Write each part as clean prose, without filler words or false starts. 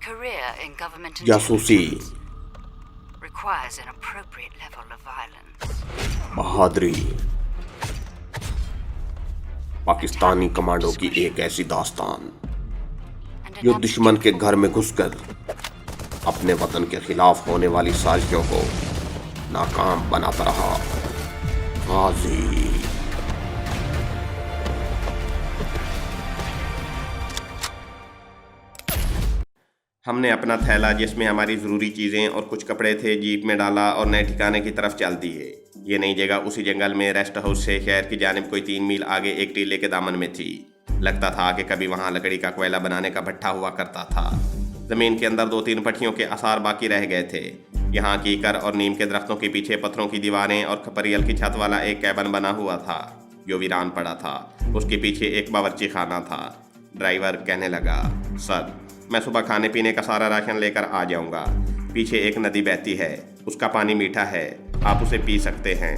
career in government जासूसी, intelligence requires an appropriate level of violence. बहादुरी, Pakistani commando की एक ऐसी दास्तान जो दुश्मन के घर में घुसकर अपने वतन के खिलाफ होने वाली साजिशों को नाकाम बनाता रहा। गाजी। हमने अपना थैला जिसमें हमारी ज़रूरी चीज़ें और कुछ कपड़े थे जीप में डाला और नए ठिकाने की तरफ चल दिए। ये नई जगह उसी जंगल में रेस्ट हाउस से शहर की जानिब कोई 3 मील आगे एक टीले के दामन में थी। लगता था कि कभी वहाँ लकड़ी का कोयला बनाने का भट्ठा हुआ करता था। ज़मीन के अंदर 2-3 भट्टियों के आसार बाकी रह गए थे। यहाँ कीकर और नीम के दरख्तों के पीछे पत्थरों की दीवारें और खपरियल की छत वाला एक कैबन बना हुआ था जो वीरान पड़ा था। उसके पीछे एक बावर्ची खाना था। ड्राइवर कहने लगा, सर मैं सुबह खाने पीने का सारा राशन लेकर आ जाऊंगा। पीछे एक नदी बहती है, उसका पानी मीठा है, आप उसे पी सकते हैं।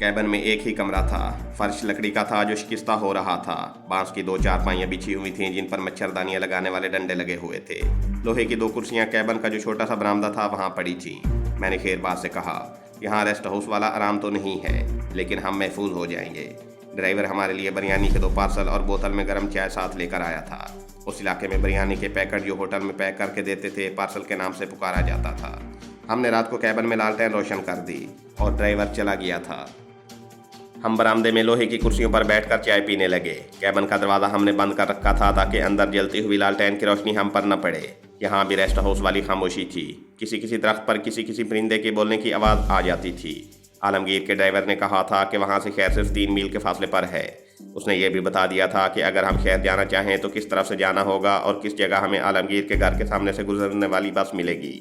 कैबन में एक ही कमरा था। फर्श लकड़ी का था जो शिकस्ता हो रहा था। बांस की 2 चारपाइयाँ बिछी हुई थीं जिन पर मच्छरदानियाँ लगाने वाले डंडे लगे हुए थे। लोहे की 2 कुर्सियाँ कैबन का जो छोटा सा बरामदा था वहाँ पड़ी थीं। मैंने शेरबाज से कहा, यहाँ रेस्ट हाउस वाला आराम तो नहीं है, लेकिन हम महफूज हो जाएंगे। ड्राइवर हमारे लिए बिरयानी के 2 पार्सल और बोतल में गर्म चाय साथ लेकर आया था। उस इलाके में बिरयानी के पैकेट जो होटल में पैक करके देते थे पार्सल के नाम से पुकारा जाता था। हमने रात को कैबन में लालटेन रोशन कर दी और ड्राइवर चला गया था। हम बरामदे में लोहे की कुर्सियों पर बैठकर चाय पीने लगे। कैबन का दरवाज़ा हमने बंद कर रखा था ताकि अंदर जलती हुई लालटेन की रोशनी हम पर न पड़े। यहाँ भी रेस्ट हाउस वाली खामोशी थी। किसी किसी दरख्त पर किसी किसी परिंदे के बोलने की आवाज़ आ जाती थी। आलमगीर के ड्राइवर ने कहा था कि वहाँ से शहर सिर्फ 3 मील के फासले पर है। उसने ये भी बता दिया था कि अगर हम शहर जाना चाहें तो किस तरफ से जाना होगा और किस जगह हमें आलमगीर के घर के सामने से गुजरने वाली बस मिलेगी।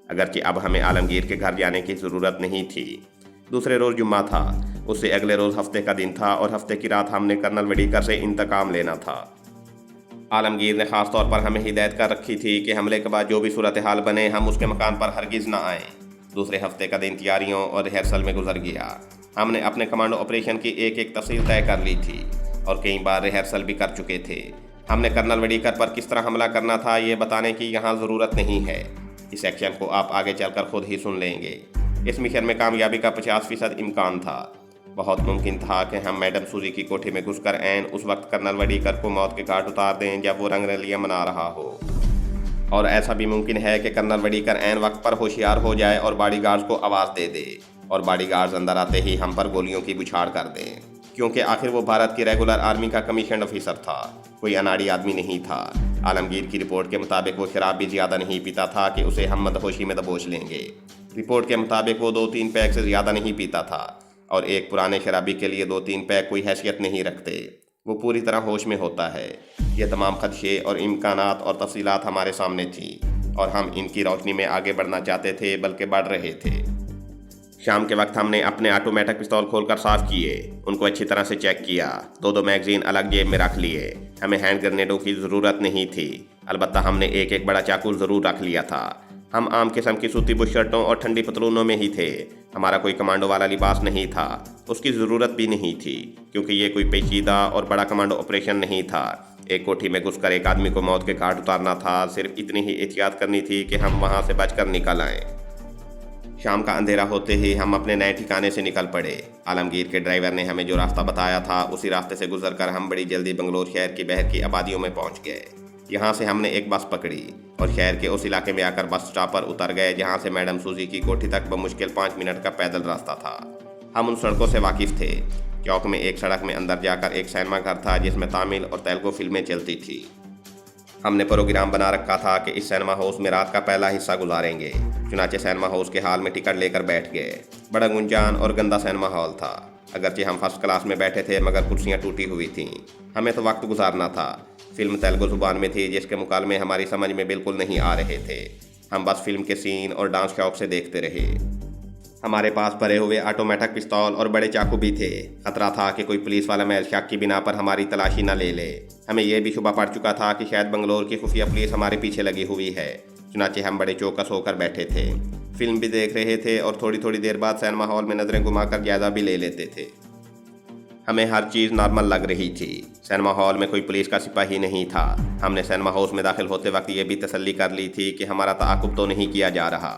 अगरचे अब हमें आलमगीर के घर जाने की ज़रूरत नहीं थी। दूसरे रोज़ जुम्मा था। उससे अगले रोज़ हफ्ते का दिन था और हफ्ते की रात हमने कर्नल वडीकर से इंतकाम लेना था। आलमगीर ने ख़ास तौर पर हमें हिदायत कर रखी थी कि हमले के बाद जो भी सूरत हाल बने हम उसके मकान पर हरगिज़ न आएँ। दूसरे हफ्ते का दिन तैयारियों और रिहर्सल में गुजर गया। हमने अपने कमांडो ऑपरेशन की एक तफसील तय कर ली थी और कई बार रिहर्सल भी कर चुके थे। हमने कर्नल वडीकर पर किस तरह हमला करना था ये बताने की यहाँ ज़रूरत नहीं है। इस एक्शन को आप आगे चलकर खुद ही सुन लेंगे। इस मिशन में कामयाबी का 50% इम्कान था। बहुत मुमकिन था कि हम मैडम सूजी की कोठी में घुसकर ऐन उस वक्त कर्नल वडीकर को मौत के घाट उतार दें जब वो रंगरलियाँ मना रहा हो। और ऐसा भी मुमकिन है कि कर्नल वडीकर ऐन वक्त पर होशियार हो जाए और बॉडीगार्ड्स को आवाज़ दे दे और बॉडीगार्ड्स अंदर आते ही हम पर गोलियों की बुछाड़ कर दें, क्योंकि आखिर वो भारत की रेगुलर आर्मी का कमीशन ऑफिसर था, कोई अनाड़ी आदमी नहीं था। आलमगीर की रिपोर्ट के मुताबिक वो शराब भी ज़्यादा नहीं पीता था कि उसे हम मदहोशी में दबोच लेंगे। रिपोर्ट के मुताबिक वो 2-3 पैक से ज़्यादा नहीं पीता था और एक पुराने शराबी के लिए 2-3 पैक कोई हैसियत नहीं रखते। वो पूरी तरह होश में होता है। ये तमाम खदशे और इम्कानात और तफसीलात हमारे सामने थी और हम इनकी रोशनी में आगे बढ़ना चाहते थे, बल्कि बढ़ रहे थे। शाम के वक्त हमने अपने ऑटोमेटिक पिस्तौल खोलकर साफ़ किए, उनको अच्छी तरह से चेक किया। 2-2 मैगजीन अलग जेब में रख लिए। हमें हैंड ग्रेनेडों की ज़रूरत नहीं थी, अलबत्ता हमने एक बड़ा चाकू ज़रूर रख लिया था। हम आम किस्म की सूती बुशर्टों और ठंडी पतलूनों में ही थे। हमारा कोई कमांडो वाला लिबास नहीं था, उसकी ज़रूरत भी नहीं थी, क्योंकि ये कोई पेचीदा और बड़ा कमांडो ऑपरेशन नहीं था। एक कोठी में घुसकर एक आदमी को मौत के घाट उतारना था। सिर्फ इतनी ही एहतियात करनी थी कि हम वहाँ से बचकर निकल आएँ। शाम का अंधेरा होते ही हम अपने नए ठिकाने से निकल पड़े। आलमगीर के ड्राइवर ने हमें जो रास्ता बताया था उसी रास्ते से गुजरकर हम बड़ी जल्दी बंगलोर शहर की बहर की आबादियों में पहुँच गए। यहाँ से हमने एक बस पकड़ी और शहर के उस इलाके में आकर बस स्टॉप पर उतर गए जहाँ से मैडम सूजी की कोठी तक बमुश्किल 5 मिनट का पैदल रास्ता था। हम उन सड़कों से वाकिफ़ थे। चौक में एक सड़क में अंदर जाकर एक सिनेमा घर था जिसमें तमिल और तेलुगु फिल्में चलती थी। हमने प्रोग्राम बना रखा था कि इस सिनेमा हाउस में रात का पहला हिस्सा गुजारेंगे। चुनाचे सिनेमा हाउस के हॉल में टिकट लेकर बैठ गए। बड़ा गुंजान और गंदा सिनेमा हॉल था। अगरचे हम फर्स्ट क्लास में बैठे थे मगर कुर्सियाँ टूटी हुई थीं। हमें तो वक्त गुजारना था। फिल्म तेलुगु ज़ुबान में थी जिसके मुकालमे हमारी समझ में बिल्कुल नहीं आ रहे थे। हम बस फिल्म के सीन और डांस शौक से देखते रहे। हमारे पास भरे हुए ऑटोमेटिक पिस्तौल और बड़े चाकू भी थे। खतरा था कि कोई पुलिस वाला महज शक की बिना पर हमारी तलाशी न ले ले। हमें यह भी शुबा पड़ चुका था कि शायद बंगलोर की खुफिया पुलिस हमारे पीछे लगी हुई है। चुनाचे हम बड़े चौकस होकर बैठे थे, फिल्म भी देख रहे थे और थोड़ी थोड़ी देर बाद सिनेमा हॉल में नज़रें घुमाकर जायज़ा भी ले लेते थे। हमें हर चीज़ नॉर्मल लग रही थी। सिनेमा हॉल में कोई पुलिस का सिपाही नहीं था। हमने सिनेमा हाउस में दाखिल होते वक्त ये भी तसल्ली कर ली थी कि हमारा ताक़ुब तो नहीं किया जा रहा।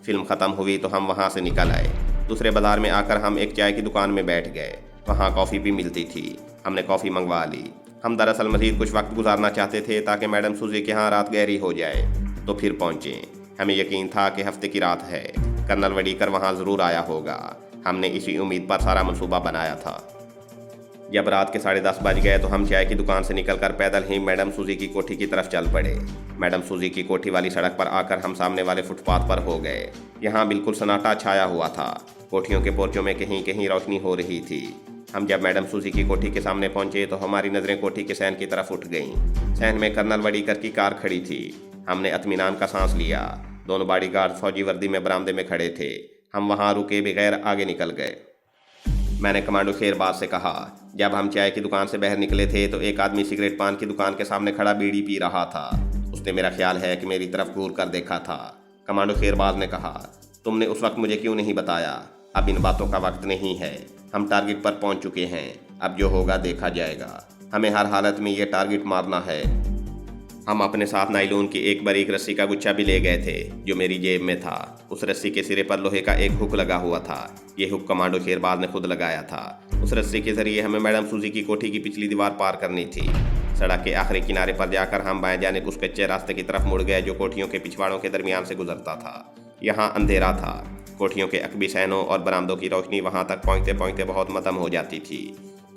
फिल्म ख़त्म हुई तो हम वहाँ से निकल आए। दूसरे बाज़ार में आकर हम एक चाय की दुकान में बैठ गए। वहाँ कॉफ़ी भी मिलती थी। हमने कॉफ़ी मंगवा ली। हम दरअसल मज़ीद कुछ वक्त गुजारना चाहते थे ताकि मैडम सूजी के यहाँ रात गहरी हो जाए। तो फिर पहुँचे। हमें यकीन था कि हफ्ते की रात है, कर्नल वडीकर वहाँ ज़रूर आया होगा। हमने इसी उम्मीद पर सारा मंसूबा बनाया था। जब रात के 10:30 बज गए तो हम चाय की दुकान से निकलकर पैदल ही मैडम सूजी की कोठी की तरफ चल पड़े। मैडम सूजी की कोठी वाली सड़क पर आकर हम सामने वाले फुटपाथ पर हो गए। यहाँ बिल्कुल सन्नाटा छाया हुआ था। कोठियों के पोर्चों में कहीं कहीं रोशनी हो रही थी। हम जब मैडम सूजी की कोठी के सामने पहुंचे तो हमारी नज़रें कोठी के सहन की तरफ उठ गईं। सहन में कर्नल वडीकर की कार खड़ी थी। हमने इत्मीनान का सांस लिया। दोनों बॉडीगार्ड फौजी वर्दी में बरामदे में खड़े थे। हम वहाँ रुके बगैर आगे निकल गए। मैंने कमांडो शेरबाज से कहा, जब हम चाय की दुकान से बाहर निकले थे तो एक आदमी सिगरेट पान की दुकान के सामने खड़ा बीड़ी पी रहा था। उसने मेरा ख्याल है कि मेरी तरफ घूर कर देखा था। कमांडो शेरबाज ने कहा, तुमने उस वक्त मुझे क्यों नहीं बताया? अब इन बातों का वक्त नहीं है। हम टारगेट पर पहुंच चुके हैं। अब जो होगा देखा जाएगा। हमें हर हालत में ये टारगेट मारना है। हम अपने साथ नायलॉन की एक बारीक रस्सी का गुच्छा भी ले गए थे जो मेरी जेब में था। उस रस्सी के सिरे पर लोहे का एक हुक लगा हुआ था। ये हुक कमांडो शेरबाज ने खुद लगाया था। उस रस्सी के जरिए हमें मैडम सूजी की कोठी की पिछली दीवार पार करनी थी। सड़क के आखिरी किनारे पर जाकर हम बाएं जानिब उस कच्चे रास्ते की तरफ मुड़ गए जो कोठियों के पिछवाड़ों के दरमियान से गुजरता था। यहाँ अंधेरा था। कोठियों के अकबी सहनों और बरामदों की रोशनी वहाँ तक पहुँचते पहुँचते बहुत मदम हो जाती थी।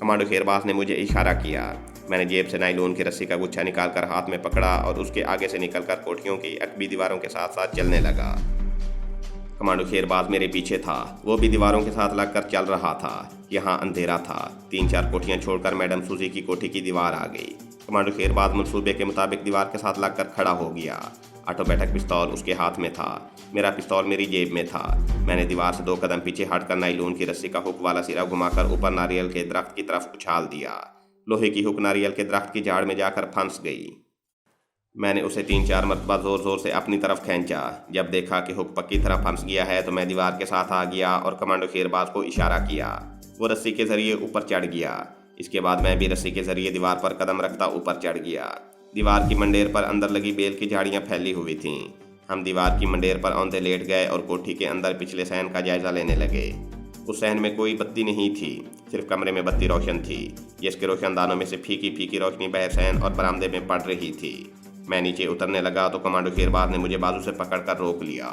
कमांडो शेरबाज ने मुझे इशारा किया। मैंने जेब से नायलॉन की रस्सी का गुच्छा निकालकर हाथ में पकड़ा और उसके आगे से निकलकर कोठियों की अकबी दीवारों के साथ साथ चलने लगा। कमांडो शेरबाज मेरे पीछे था। वो भी दीवारों के साथ लगकर चल रहा था। यहाँ अंधेरा था। 3-4 कोठियाँ छोड़कर मैडम सूजी की कोठी की दीवार आ गई। कमांडो शेरबाज मंसूबे के मुताबिक दीवार के साथ लगकर खड़ा हो गया। ऑटोमेटिक पिस्तौल उसके हाथ में था। मेरा पिस्तौल मेरी जेब में था। मैंने दीवार से 2 कदम पीछे हटकर नायलॉन की रस्सी का हुक वाला सिरा घुमाकर ऊपर नारियल के दरख्त की तरफ उछाल दिया। लोहे की हुक नारियल के दरख्त की झाड़ में जाकर फंस गई। मैंने उसे 3-4 मरतबा ज़ोर ज़ोर से अपनी तरफ खींचा। जब देखा कि हुक पक्की तरह फंस गया है तो मैं दीवार के साथ आ गया और कमांडो शेरबाज को इशारा किया। वो रस्सी के ज़रिए ऊपर चढ़ गया। इसके बाद मैं भी रस्सी के ज़रिए दीवार पर कदम रखता ऊपर चढ़ गया। दीवार की मंडेर पर अंदर लगी बेल की झाड़ियाँ फैली हुई थीं। हम दीवार की मंडेर पर औंधे लेट गए और कोठी के अंदर पिछले सहन का जायजा लेने लगे। उस सहन में कोई बत्ती नहीं थी। सिर्फ कमरे में बत्ती रोशन थी जिसके रोशनदानों में से फीकी फीकी रोशनी बाहर सहन और बरामदे में पड़ रही थी। मैं नीचे उतरने लगा तो कमांडो शेरबाज ने मुझे बाजू से पकड़कर रोक लिया।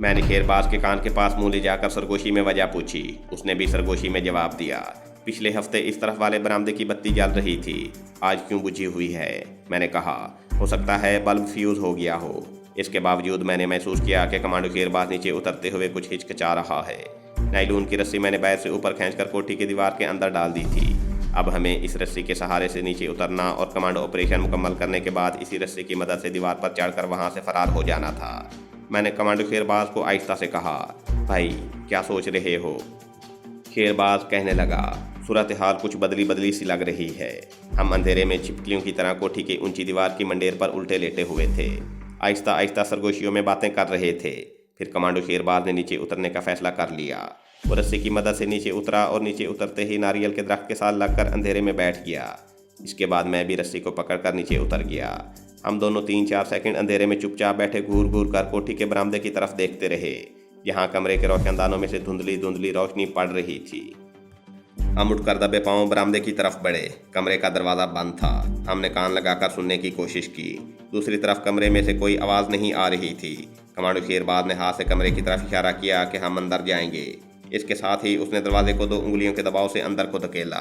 मैंने शेरबाज के कान के पास मुँह ले जाकर सरगोशी में वजह पूछी। उसने भी सरगोशी में जवाब दिया। पिछले हफ्ते इस तरफ वाले बरामदे की बत्ती जल रही थी, आज क्यों बुझी हुई है? मैंने कहा, हो सकता है बल्ब फ्यूज हो गया हो। इसके बावजूद मैंने महसूस किया कि कमांडो शेरबाज नीचे उतरते हुए कुछ हिचकिचा रहा है। नायलॉन की रस्सी मैंने बैर से ऊपर खींचकर कोठी की दीवार के अंदर डाल दी थी। अब हमें इस रस्सी के सहारे से नीचे उतरना और कमांडो ऑपरेशन मुकम्मल करने के बाद इसी रस्सी की मदद से दीवार पर चढ़कर वहां से फरार हो जाना था। मैंने कमांडो शेरबाज को आहिस्ता से कहा, भाई क्या सोच रहे हो? शेरबाज कहने लगा, सूरत हाल कुछ बदली बदली सी लग रही है। हम अंधेरे में छिपकलियों की तरह कोठी की ऊंची दीवार की मंडेर पर उल्टे लेटे हुए थे। आहिस्ता आहिस्ता सरगोशियों में बातें कर रहे थे। फिर कमांडो शेरबाज ने नीचे उतरने का फैसला कर लिया। वो रस्सी की मदद से नीचे उतरा और नीचे उतरते ही नारियल के दरख्त के साथ लगकर अंधेरे में बैठ गया। इसके बाद मैं भी रस्सी को पकड़कर नीचे उतर गया। हम दोनों 3-4 सेकंड अंधेरे में चुपचाप बैठे घूर घूर कर कोठी के बरामदे की तरफ देखते रहे, जहाँ कमरे के रोशनदानों में से धुंधली धुंधली रोशनी पड़ रही थी। हम उठकर दबे पांव बरामदे की तरफ बढ़े। कमरे का दरवाज़ा बंद था। हमने कान लगाकर सुनने की कोशिश की। दूसरी तरफ कमरे में से कोई आवाज़ नहीं आ रही थी। कमांडो शेरबाज ने हाथ से कमरे की तरफ इशारा किया कि हम अंदर जाएंगे। इसके साथ ही उसने दरवाजे को 2 उंगलियों के दबाव से अंदर को धकेला।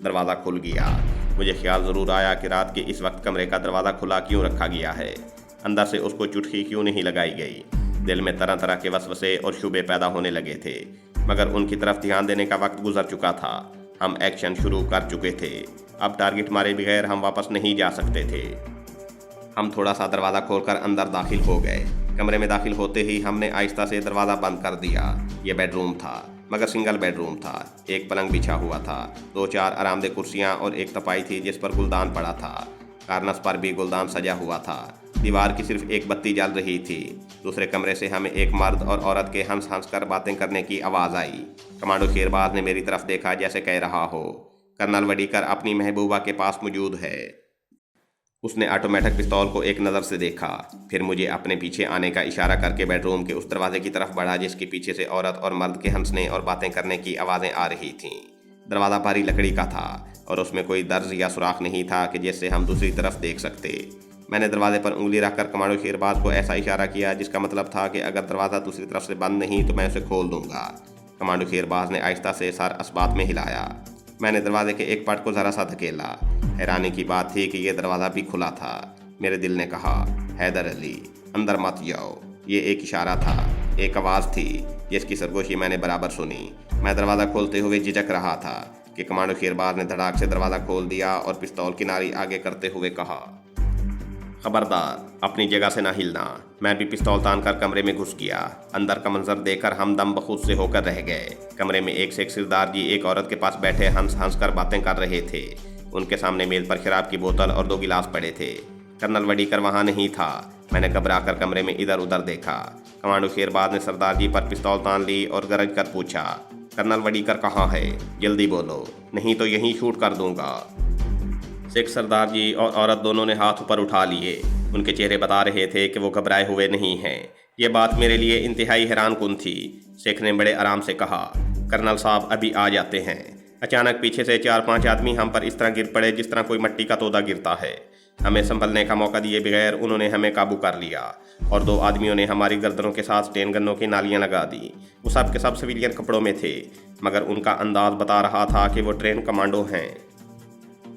दरवाज़ा खुल गया। मुझे ख्याल ज़रूर आया कि रात के इस वक्त कमरे का दरवाज़ा खुला क्यों रखा गया है। अंदर से उसको चुटकी क्यों नहीं लगाई गई। दिल में तरह तरह के वसवसे और शुबे पैदा होने लगे थे, मगर उनकी तरफ ध्यान देने का वक्त गुजर चुका था। हम एक्शन शुरू कर चुके थे। अब टारगेट मारे बगैर हम वापस नहीं जा सकते थे। हम थोड़ा सा दरवाज़ा खोलकर अंदर दाखिल हो गए। कमरे में दाखिल होते ही हमने आहिस्ता से दरवाज़ा बंद कर दिया। यह बेडरूम था, मगर सिंगल बेडरूम था। एक पलंग बिछा हुआ था, 2-4 आरामदेह कुर्सियाँ और एक तपाई थी जिस पर गुलदान पड़ा था। कार्नस पर भी गुलदान सजा हुआ था। दीवार की सिर्फ एक बत्ती जल रही थी। दूसरे कमरे से हमें एक मर्द और औरत के हंस हंस कर बातें करने की आवाज़ आई। कमांडो शेरबाज ने मेरी तरफ देखा जैसे कह रहा हो, कर्नल वडीकर अपनी महबूबा के पास मौजूद है। उसने ऑटोमेटिक पिस्तौल को एक नज़र से देखा, फिर मुझे अपने पीछे आने का इशारा करके बेडरूम के उस दरवाजे की तरफ बढ़ा जिसके पीछे से औरत और मर्द के हंसने और बातें करने की आवाज़ें आ रही थीं। दरवाज़ा भारी लकड़ी का था और उसमें कोई दर्ज या सुराख नहीं था कि जिससे हम दूसरी तरफ देख सकते। मैंने दरवाजे पर उंगली रखकर कमांडो शेरबाज को ऐसा इशारा किया जिसका मतलब था कि अगर दरवाज़ा दूसरी तरफ से बंद नहीं तो मैं उसे खोल दूंगा। कमांडो शेरबाज ने आहिस्ता से सर असबात में हिलाया। मैंने दरवाजे के एक पट को ज़रा सा धकेला। हैरानी की बात थी कि यह दरवाज़ा भी खुला था। मेरे दिल ने कहा, हैदर अली, अंदर मत जाओ। ये एक इशारा था, एक आवाज़ थी जिसकी सरगोशी मैंने बराबर सुनी। मैं दरवाज़ा खोलते हुए झिझक रहा था कि कमांडो शेरबाज ने धड़ाक से दरवाज़ा खोल दिया और पिस्तौल किनारी आगे करते हुए कहा, खबरदार, अपनी जगह से ना हिलना। मैं भी पिस्तौल तान कर कमरे में घुस गया। अंदर का मंजर देखकर हम दम बखुद से होकर रह गए। कमरे में एक से एक सरदार जी एक औरत के पास बैठे हंस हंस कर बातें कर रहे थे। उनके सामने मेज पर शराब की बोतल और 2 गिलास पड़े थे। कर्नल वडीकर वहाँ नहीं था। मैंने घबरा कर कमरे में इधर उधर देखा। कमांडो शेरबाज ने सरदार जी पर पिस्तौल तान ली और गरज कर पूछा, कर्नल वडीकर कहाँ है? जल्दी बोलो, नहीं तो यहीं शूट कर दूंगा। सिख सरदार जी और औरत दोनों ने हाथ ऊपर उठा लिए। उनके चेहरे बता रहे थे कि वो घबराए हुए नहीं हैं। ये बात मेरे लिए इंतहाई हैरानकुन थी। सिख ने बड़े आराम से कहा, कर्नल साहब अभी आ जाते हैं। अचानक पीछे से 4-5 आदमी हम पर इस तरह गिर पड़े जिस तरह कोई मट्टी का तोदा गिरता है। हमें संभलने का मौका दिए बगैर उन्होंने हमें काबू कर लिया और 2 आदमियों ने हमारी गर्दनों के साथ स्टेन गनों की नालियां लगा दी। वो सब के सब सिविलियन कपड़ों में थे, मगर उनका अंदाज बता रहा था कि वो ट्रेन कमांडो हैं।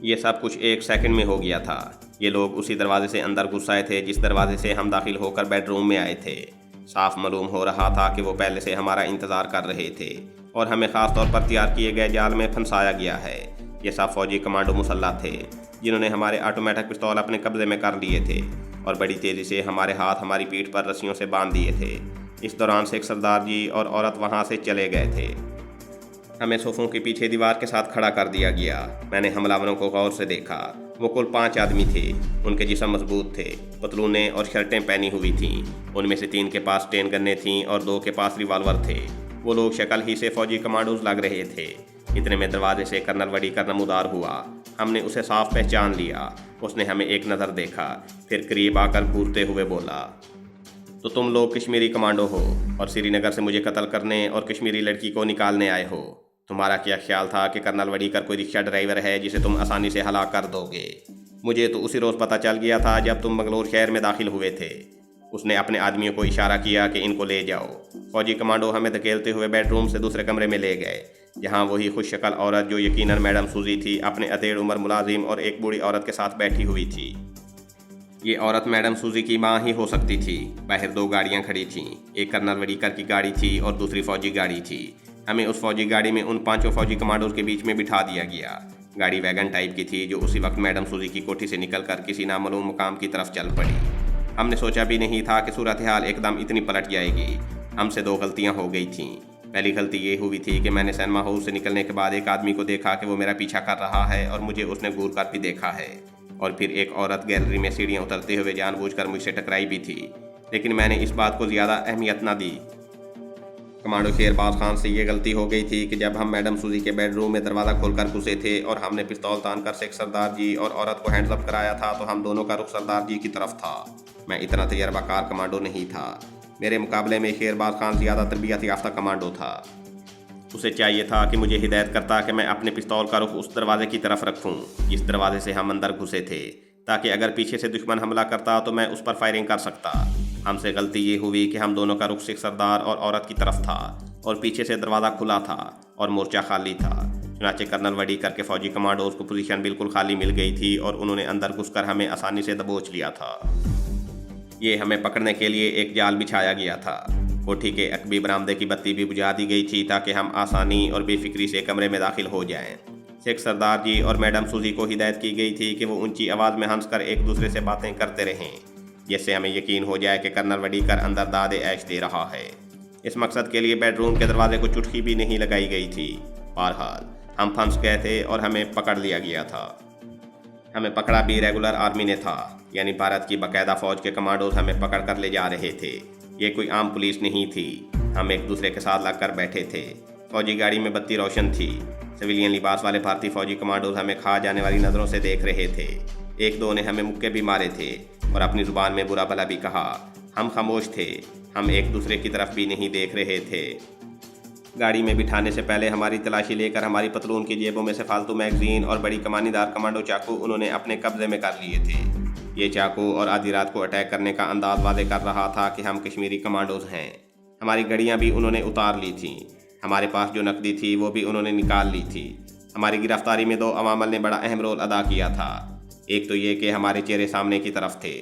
ये सब कुछ 1 सेकंड में हो गया था। ये लोग उसी दरवाजे से अंदर घुस आए थे जिस दरवाजे से हम दाखिल होकर बेडरूम में आए थे। साफ मालूम हो रहा था कि वो पहले से हमारा इंतज़ार कर रहे थे और हमें ख़ास तौर पर तैयार किए गए जाल में फंसाया गया है। ये सब फौजी कमांडो मुसल्लह थे जिन्होंने हमारे ऑटोमेटिक पिस्तौल अपने कब्जे में कर लिए थे और बड़ी तेज़ी से हमारे हाथ हमारी पीठ पर रस्सियों से बांध दिए थे। इस दौरान सिख सरदार जी और औरत वहाँ से चले गए थे। हमें सोफों के पीछे दीवार के साथ खड़ा कर दिया गया। मैंने हमलावरों को गौर से देखा। वो कुल 5 आदमी थे। उनके जिस्म मजबूत थे, पतलूनें और शर्टें पहनी हुई थीं। उनमें से 3 के पास स्टेन गन्ने थीं और 2 के पास रिवाल्वर थे। वो लोग शक्ल ही से फौजी कमांडोज लग रहे थे। इतने में दरवाजे से कर्नल वडीकर नमूदार हुआ। हमने उसे साफ पहचान लिया। उसने हमें एक नज़र देखा, फिर करीब आकर घूरते हुए बोला, तो तुम लोग कश्मीरी कमांडो हो और श्रीनगर से मुझे कत्ल करने और कश्मीरी लड़की को निकालने आए हो। तुम्हारा क्या ख्याल था कि कर्नल वडीकर कोई रिक्शा ड्राइवर है जिसे तुम आसानी से हलाक कर दोगे? मुझे तो उसी रोज़ पता चल गया था जब तुम बंगलोर शहर में दाखिल हुए थे। उसने अपने आदमियों को इशारा किया कि इनको ले जाओ। फौजी कमांडो हमें धकेलते हुए बेडरूम से दूसरे कमरे में ले गए, जहां वही खुश शक्ल औरत जो यकीनन मैडम सूजी थी अपने अधेड़ उम्र मुलाजिम और एक बूढ़ी औरत के साथ बैठी हुई थी। ये औरत मैडम सूजी की माँ ही हो सकती थी। बाहर 2 गाड़ियाँ खड़ी थीं। एक कर्नल वडीकर की गाड़ी थी और दूसरी फौजी गाड़ी थी। हमें उस फौजी गाड़ी में उन 5 फौजी कमांडोज के बीच में बिठा दिया गया। गाड़ी वैगन टाइप की थी जो उसी वक्त मैडम सूजी की कोठी से निकलकर किसी नामालूम मुकाम की तरफ चल पड़ी। हमने सोचा भी नहीं था कि सूरत हाल एकदम इतनी पलट जाएगी। हमसे 2 गलतियां हो गई थीं। पहली गलती ये हुई थी कि मैंने सिनेमा हाउस से निकलने के बाद एक आदमी को देखा कि वो मेरा पीछा कर रहा है और मुझे उसने घूर कर भी देखा है। और फिर एक औरत गैलरी में सीढ़ियाँ उतरते हुए जानबूझकर मुझसे टकराई भी थी, लेकिन मैंने इस बात को ज़्यादा अहमियत न दी। कमांडो शेरबाज खान से ये गलती हो गई थी कि जब हम मैडम सूजी के बेडरूम में दरवाज़ा खोलकर घुसे थे और हमने पिस्तौल तान कर सिख सरदार जी और औरत को हैंड्स अप कराया था तो हम दोनों का रुख सरदार जी की तरफ था। मैं इतना तजर्बाकार कमांडो नहीं था। मेरे मुकाबले में शेरबाज खान ज़्यादा तरबियत याफ्ता कमांडो था। उसे चाहिए था कि मुझे हिदायत करता कि मैं अपने पिस्तौल का रुख उस दरवाजे की तरफ रखूं जिस दरवाजे से हम अंदर घुसे थे, ताकि अगर पीछे से दुश्मन हमला करता तो मैं उस पर फायरिंग कर सकता। हमसे गलती ये हुई कि हम दोनों का रुख सिख सरदार और औरत की तरफ था और पीछे से दरवाज़ा खुला था और मोर्चा खाली था। चुनाचे कर्नल वडीकर के फौजी कमांडोज को पोजीशन बिल्कुल खाली मिल गई थी और उन्होंने अंदर घुसकर हमें आसानी से दबोच लिया था। ये हमें पकड़ने के लिए एक जाल बिछाया गया था। कोठी के अकबी बरामदे की बत्ती भी बुझा दी गई थी ताकि हम आसानी और बेफिक्री से कमरे में दाखिल हो जाएं। सिख सरदार जी और मैडम सूजी को हिदायत की गई थी कि वो ऊंची आवाज़ में हंसकर एक दूसरे से बातें करते रहें, जिससे हमें यकीन हो जाए कि कर्नल वडीकर अंदर दादे ऐश दे रहा है। इस मकसद के लिए बेडरूम के दरवाजे को चुटकी भी नहीं लगाई गई थी। बहरहाल हम फंस गए थे और हमें पकड़ लिया गया था। हमें पकड़ा भी रेगुलर आर्मी ने था, यानी भारत की बाकायदा फौज के कमांडोज हमें पकड़ कर ले जा रहे थे। ये कोई आम पुलिस नहीं थी। हम एक दूसरे के साथ लगकर बैठे थे। फौजी गाड़ी में बत्ती रोशन थी। सिविलियन लिबास वाले भारतीय फौजी कमांडोज हमें खा जाने वाली नज़रों से देख रहे थे। एक दो ने हमें मुक्के भी मारे थे और अपनी ज़ुबान में बुरा भला भी कहा। हम खामोश थे। हम एक दूसरे की तरफ भी नहीं देख रहे थे। गाड़ी में बिठाने से पहले हमारी तलाशी लेकर हमारी पतलून की जेबों में से फालतू मैगजीन और बड़ी कमानीदार कमांडो चाकू उन्होंने अपने कब्जे में कर लिए थे। ये चाकू और आधी रात को अटैक करने का अंदाज वादे कर रहा था कि हम कश्मीरी कमांडोज हैं। हमारी गड़ियाँ भी उन्होंने उतार ली थीं। हमारे पास जो नकदी थी वो भी उन्होंने निकाल ली थी। हमारी गिरफ्तारी में दो अवामल ने बड़ा अहम रोल अदा किया था। एक तो ये कि हमारे चेहरे सामने की तरफ थे।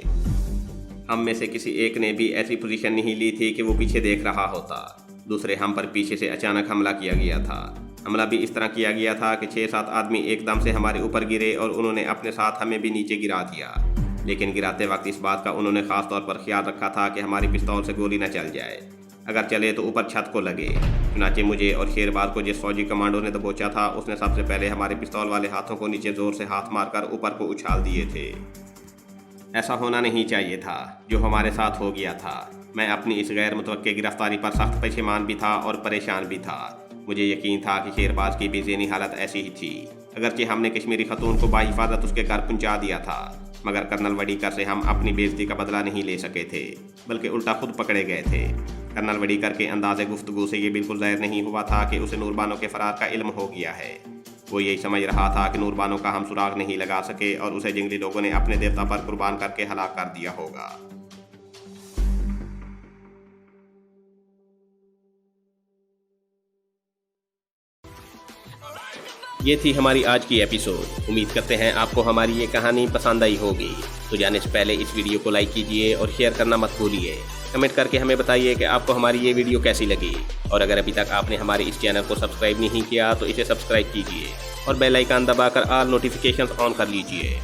हम में से किसी एक ने भी ऐसी पोजीशन नहीं ली थी कि वो पीछे देख रहा होता। दूसरे, हम पर पीछे से अचानक हमला किया गया था। हमला भी इस तरह किया गया था कि 6-7 आदमी एकदम से हमारे ऊपर गिरे और उन्होंने अपने साथ हमें भी नीचे गिरा दिया। लेकिन गिराते वक्त इस बात का उन्होंने ख़ास तौर पर ख्याल रखा था कि हमारी पिस्तौल से गोली न चल जाए। अगर चले तो ऊपर छत को लगे। चुनाचे मुझे और शेरबाज को जिस फौजी कमांडो ने दबोचा था उसने सबसे पहले हमारे पिस्तौल वाले हाथों को नीचे ज़ोर से हाथ मारकर ऊपर को उछाल दिए थे। ऐसा होना नहीं चाहिए था जो हमारे साथ हो गया था। मैं अपनी इस गैर मुतवक्के गिरफ्तारी पर सख्त परेशान भी था और परेशान भी था। मुझे यकीन था कि शेरबाज की बेज़ेनी हालत ऐसी ही थी। अगरचे हमने कश्मीरी खतून को बाहिफाजत उसके घर पहुंचा दिया था, मगर कर्नल वडीकर से हम अपनी बेइज्जती का बदला नहीं ले सके थे, बल्कि उल्टा खुद पकड़े गए थे। कर्नल वडीकर के अंदाज़े गुफ्तगू से ये बिल्कुल ज़ाहिर नहीं हुआ था कि उसे नूरबानो के फ़रार का इल्म हो गया है। वो यही समझ रहा था कि नूरबानो का हम सुराग नहीं लगा सके और उसे जंगली लोगों ने अपने देवता पर कुर्बान करके हलाक कर दिया होगा। ये थी हमारी आज की एपिसोड। उम्मीद करते हैं आपको हमारी ये कहानी पसंद आई होगी। तो जाने से पहले इस वीडियो को लाइक कीजिए और शेयर करना मत भूलिए। कमेंट करके हमें बताइए कि आपको हमारी ये वीडियो कैसी लगी। और अगर अभी तक आपने हमारे इस चैनल को सब्सक्राइब नहीं किया तो इसे सब्सक्राइब कीजिए और बेल आइकन दबाकर ऑल नोटिफिकेशंस ऑन कर लीजिए।